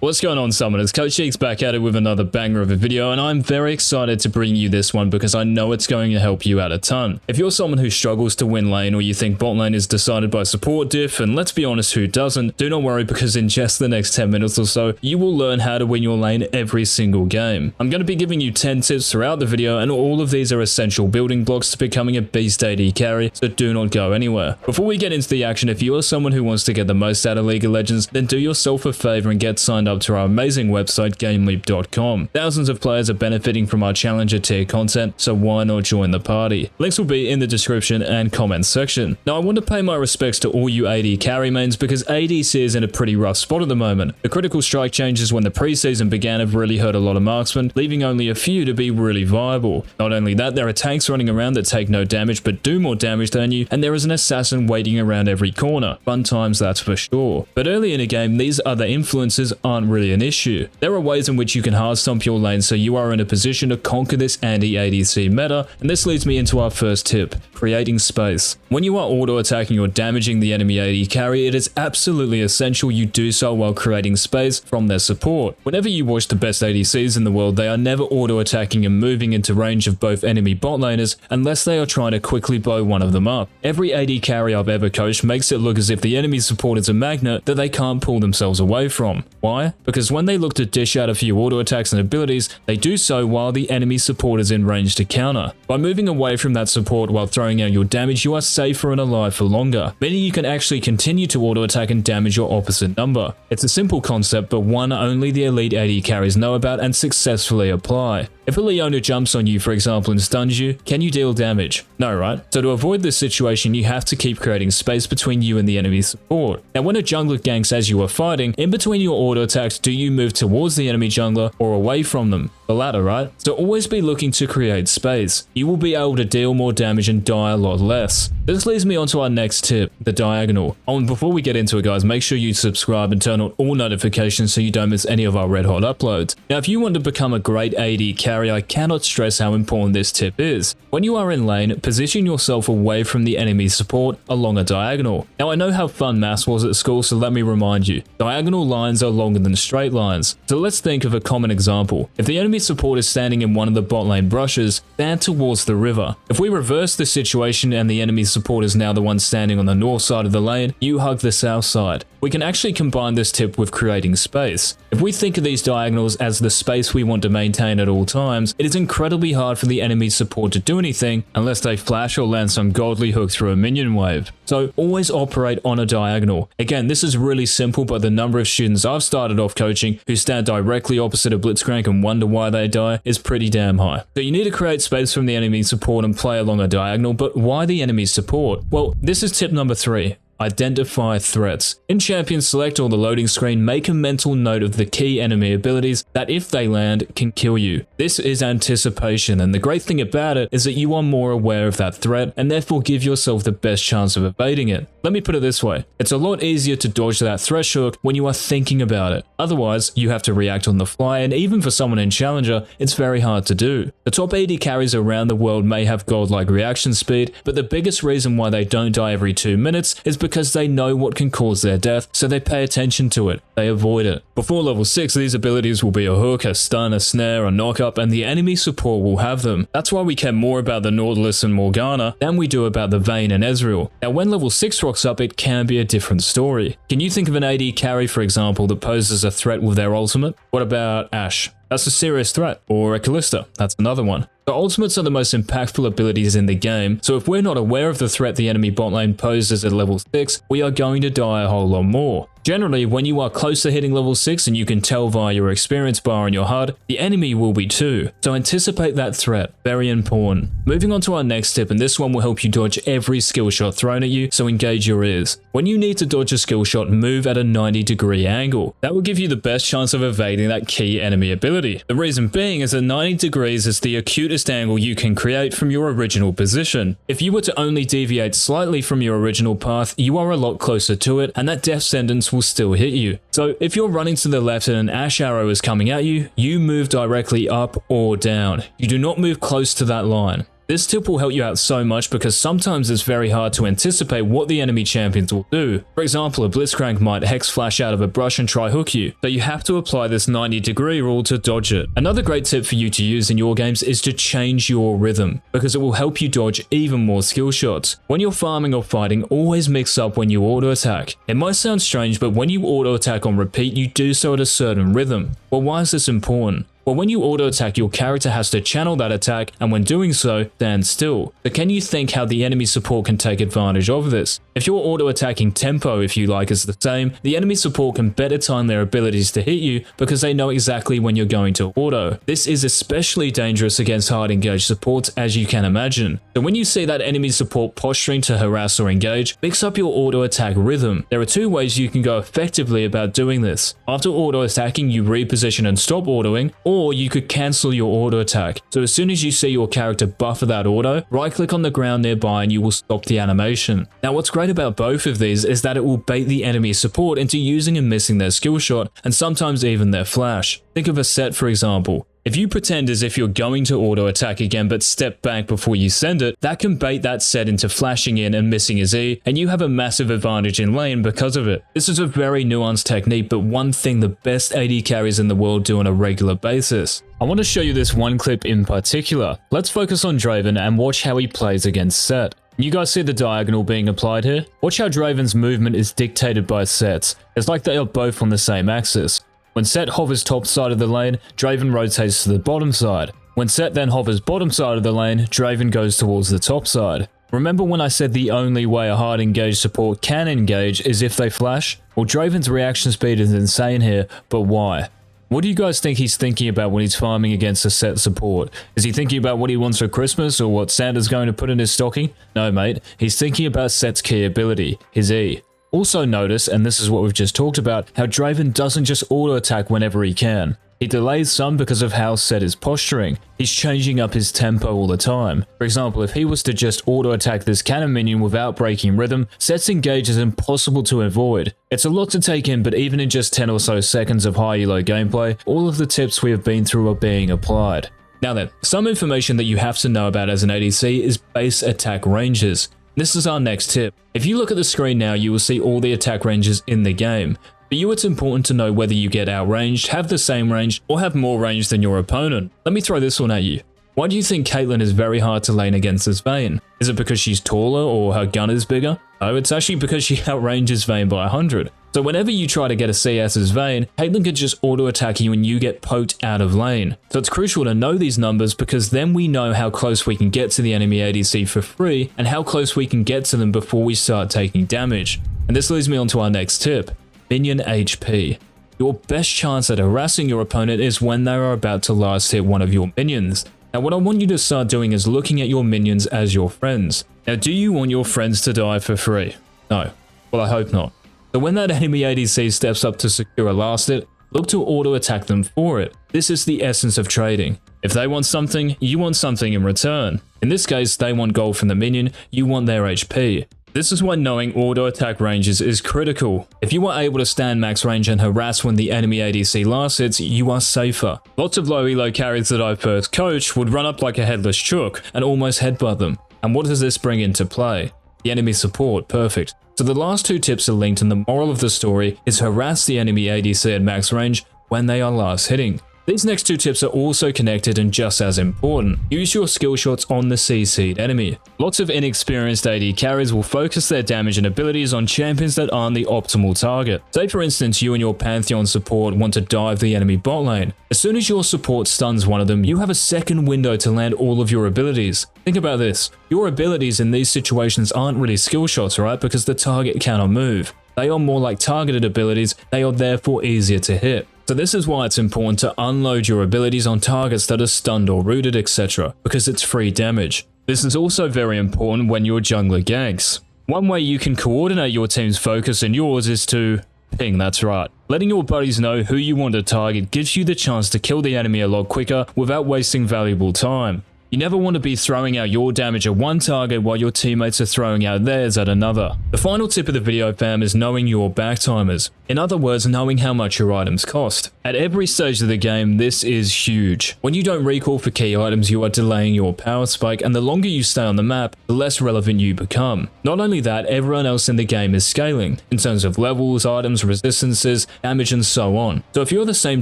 What's going on, Summoners? Coach Cheeks back at it with another banger of a video, and I'm very excited to bring you this one because I know it's going to help you out a ton. If you're someone who struggles to win lane, or you think bot lane is decided by support diff, and let's be honest, who doesn't, do not worry, because in just the next 10 minutes or so, you will learn how to win your lane every single game. I'm going to be giving you 10 tips throughout the video, and all of these are essential building blocks to becoming a beast AD carry, so do not go anywhere. Before we get into the action, if you are someone who wants to get the most out of League of Legends, then do yourself a favor and get signed up to our amazing website GameLeap.com. Thousands of players are benefiting from our Challenger tier content, so why not join the party? Links will be in the description and comments section. Now, I want to pay my respects to all you AD carry mains because ADC is in a pretty rough spot at the moment. The critical strike changes when the preseason began have really hurt a lot of marksmen, leaving only a few to be really viable. Not only that, there are tanks running around that take no damage but do more damage than you, and there is an assassin waiting around every corner. Fun times, that's for sure. But early in a game, these other influences aren't really an issue. There are ways in which you can hard stomp your lane so you are in a position to conquer this anti-ADC meta, and this leads me into our first tip: creating space. When you are auto-attacking or damaging the enemy AD carry, it is absolutely essential you do so while creating space from their support. Whenever you watch the best ADCs in the world, they are never auto-attacking and moving into range of both enemy bot laners unless they are trying to quickly blow one of them up. Every AD carry I've ever coached makes it look as if the enemy support is a magnet that they can't pull themselves away from. Why? Because when they look to dish out a few auto attacks and abilities, they do so while the enemy support is in range to counter. By moving away from that support while throwing out your damage, you are safer and alive for longer, meaning you can actually continue to auto attack and damage your opposite number. It's a simple concept, but one only the elite AD carries know about and successfully apply. If a Leona jumps on you, for example, and stuns you, can you deal damage? No, right? So to avoid this situation, you have to keep creating space between you and the enemy support. Now, when a jungler ganks as you are fighting, in between your auto attacks, do you move towards the enemy jungler or away from them? The latter, right? So always be looking to create space. You will be able to deal more damage and die a lot less. This leads me on to our next tip, the diagonal. Oh, and before we get into it, guys, make sure you subscribe and turn on all notifications so you don't miss any of our red hot uploads. Now, if you want to become a great AD carry, I cannot stress how important this tip is. When you are in lane, position yourself away from the enemy support along a diagonal. Now, I know how fun maths was at school, so let me remind you. Diagonal lines are longer than straight lines. So let's think of a common example. If the enemy support is standing in one of the bot lane brushes, stand towards the river. If we reverse the situation and the enemy support is now the one standing on the north side of the lane, you hug the south side. We can actually combine this tip with creating space. If we think of these diagonals as the space we want to maintain at all times, it is incredibly hard for the enemy support to do anything unless they flash or land some godly hook through a minion wave. So always operate on a diagonal. Again, this is really simple, but the number of students I've started off coaching who stand directly opposite a blitzcrank and wonder why they die is pretty damn high. So you need to create space from the enemy support and play along a diagonal, but why the enemy support? Well, this is tip number 3. Identify threats. In Champion Select or the loading screen, make a mental note of the key enemy abilities that, if they land, can kill you. This is anticipation, and the great thing about it is that you are more aware of that threat and therefore give yourself the best chance of evading it. Let me put it this way. It's a lot easier to dodge that thresh hook when you are thinking about it. Otherwise, you have to react on the fly, and even for someone in Challenger, it's very hard to do. The top AD carries around the world may have godlike reaction speed, but the biggest reason why they don't die every 2 minutes is because they know what can cause their death, so they pay attention to it. They avoid it. Before level 6, these abilities will be a hook, a stun, a snare, a knockup, and the enemy support will have them. That's why we care more about the Nautilus and Morgana than we do about the Vayne and Ezreal. Now, when level 6 rocks up, it can be a different story. Can you think of an AD carry, for example, that poses a threat with their ultimate? What about Ashe? That's a serious threat. Or a Kalista, that's another one. The ultimates are the most impactful abilities in the game, so if we're not aware of the threat the enemy bot lane poses at level 6, we are going to die a whole lot more. Generally, when you are close to hitting level 6 and you can tell via your experience bar on your HUD, the enemy will be too. So anticipate that threat. Very important. Moving on to our next tip, and this one will help you dodge every skill shot thrown at you, so engage your ears. When you need to dodge a skill shot, move at a 90-degree angle. That will give you the best chance of evading that key enemy ability. The reason being is that 90 degrees is the acutest angle you can create from your original position. If you were to only deviate slightly from your original path, you are a lot closer to it, and that death sentence will still hit you. So if you're running to the left and an Ashe arrow is coming at you, you move directly up or down. You do not move close to that line. This tip will help you out so much because sometimes it's very hard to anticipate what the enemy champions will do. For example, a Blitzcrank might Hex Flash out of a brush and try hook you, so you have to apply this 90-degree rule to dodge it. Another great tip for you to use in your games is to change your rhythm, because it will help you dodge even more skill shots. When you're farming or fighting, always mix up when you auto attack. It might sound strange, but when you auto attack on repeat, you do so at a certain rhythm. Well, why is this important? Well, when you auto attack, your character has to channel that attack, and when doing so, stand still. But can you think how the enemy support can take advantage of this? If your auto attacking tempo, if you like, is the same, the enemy support can better time their abilities to hit you because they know exactly when you're going to auto. This is especially dangerous against hard engaged supports, as you can imagine. So when you see that enemy support posturing to harass or engage, mix up your auto attack rhythm. There are two ways you can go effectively about doing this. After auto attacking, you reposition and stop autoing, or you could cancel your auto attack. So as soon as you see your character buffer that auto, right click on the ground nearby and you will stop the animation. Now what's great about both of these is that it will bait the enemy support into using and missing their skill shot and sometimes even their flash. Think of a set, for example. If you pretend as if you're going to auto attack again but step back before you send it, that can bait that set into flashing in and missing his E, and you have a massive advantage in lane because of it. This is a very nuanced technique, but one thing the best AD carries in the world do on a regular basis. I want to show you this one clip in particular. Let's focus on Draven and watch how he plays against Set. You guys see the diagonal being applied here? Watch how Draven's movement is dictated by Set's. It's like they are both on the same axis. When Set hovers top side of the lane, Draven rotates to the bottom side. When Set then hovers bottom side of the lane, Draven goes towards the top side. Remember when I said the only way a hard engaged support can engage is if they flash? Well, Draven's reaction speed is insane here, but why? What do you guys think he's thinking about when he's farming against a Set support? Is he thinking about what he wants for Christmas or what Santa's going to put in his stocking? No mate, he's thinking about Set's key ability, his E. Also notice, and this is what we've just talked about, how Draven doesn't just auto attack whenever he can. He delays some because of how Set is posturing. He's changing up his tempo all the time. For example, if he was to just auto attack this cannon minion without breaking rhythm, Set's engage is impossible to avoid. It's a lot to take in, but even in just 10 or so seconds of high elo gameplay, all of the tips we have been through are being applied. Now then, some information that you have to know about as an ADC is base attack ranges. This is our next tip. If you look at the screen now, you will see all the attack ranges in the game. For you, it's important to know whether you get outranged, have the same range, or have more range than your opponent. Let me throw this one at you. Why do you think Caitlyn is very hard to lane against this Vayne? Is it because she's taller or her gun is bigger? No, it's actually because she outranges Vayne by 100. So whenever you try to get a CS as Vayne, Caitlyn can just auto attack you and you get poked out of lane. So it's crucial to know these numbers because then we know how close we can get to the enemy ADC for free and how close we can get to them before we start taking damage. And this leads me on to our next tip. Minion HP. Your best chance at harassing your opponent is when they are about to last hit one of your minions. Now what I want you to start doing is looking at your minions as your friends. Now do you want your friends to die for free? No. Well, I hope not. So when that enemy ADC steps up to secure a last hit, look to auto attack them for it. This is the essence of trading. If they want something, you want something in return. In this case, they want gold from the minion, you want their HP. This is why knowing auto attack ranges is critical. If you are able to stand max range and harass when the enemy ADC last hits, you are safer. Lots of low elo carries that I first coached would run up like a headless chook and almost headbutt them. And what does this bring into play? The enemy support, perfect. So the last two tips are linked and the moral of the story is harass the enemy ADC at max range when they are last hitting. These next two tips are also connected and just as important. Use your skill shots on the CC'd enemy. Lots of inexperienced AD carries will focus their damage and abilities on champions that aren't the optimal target. Say for instance you and your Pantheon support want to dive the enemy bot lane. As soon as your support stuns one of them, you have a second window to land all of your abilities. Think about this. Your abilities in these situations aren't really skill shots, right? Because the target cannot move. They are more like targeted abilities, they are therefore easier to hit. So this is why it's important to unload your abilities on targets that are stunned or rooted, etc. because it's free damage. This is also very important when your jungler ganks. One way you can coordinate your team's focus and yours is to ping, that's right. Letting your buddies know who you want to target gives you the chance to kill the enemy a lot quicker without wasting valuable time. You never want to be throwing out your damage at one target while your teammates are throwing out theirs at another. The final tip of the video, fam, is knowing your back timers. In other words, knowing how much your items cost. At every stage of the game, this is huge. When you don't recall for key items, you are delaying your power spike, and the longer you stay on the map, the less relevant you become. Not only that, everyone else in the game is scaling, in terms of levels, items, resistances, damage, and so on. So if you're the same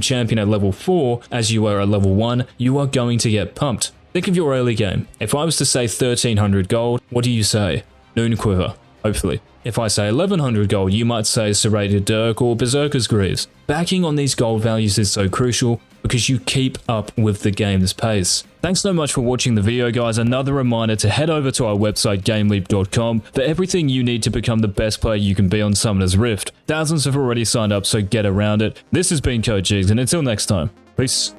champion at level 4 as you were at level 1, you are going to get pumped. Think of your early game. If I was to say 1300 gold, what do you say? Noon Quiver, hopefully. If I say 1100 gold, you might say Serrated Dirk or Berserker's Greaves. Backing on these gold values is so crucial because you keep up with the game's pace. Thanks so much for watching the video, guys. Another reminder to head over to our website GameLeap.com for everything you need to become the best player you can be on Summoner's Rift. Thousands have already signed up, so get around it. This has been Coach Jigs, and until next time, peace.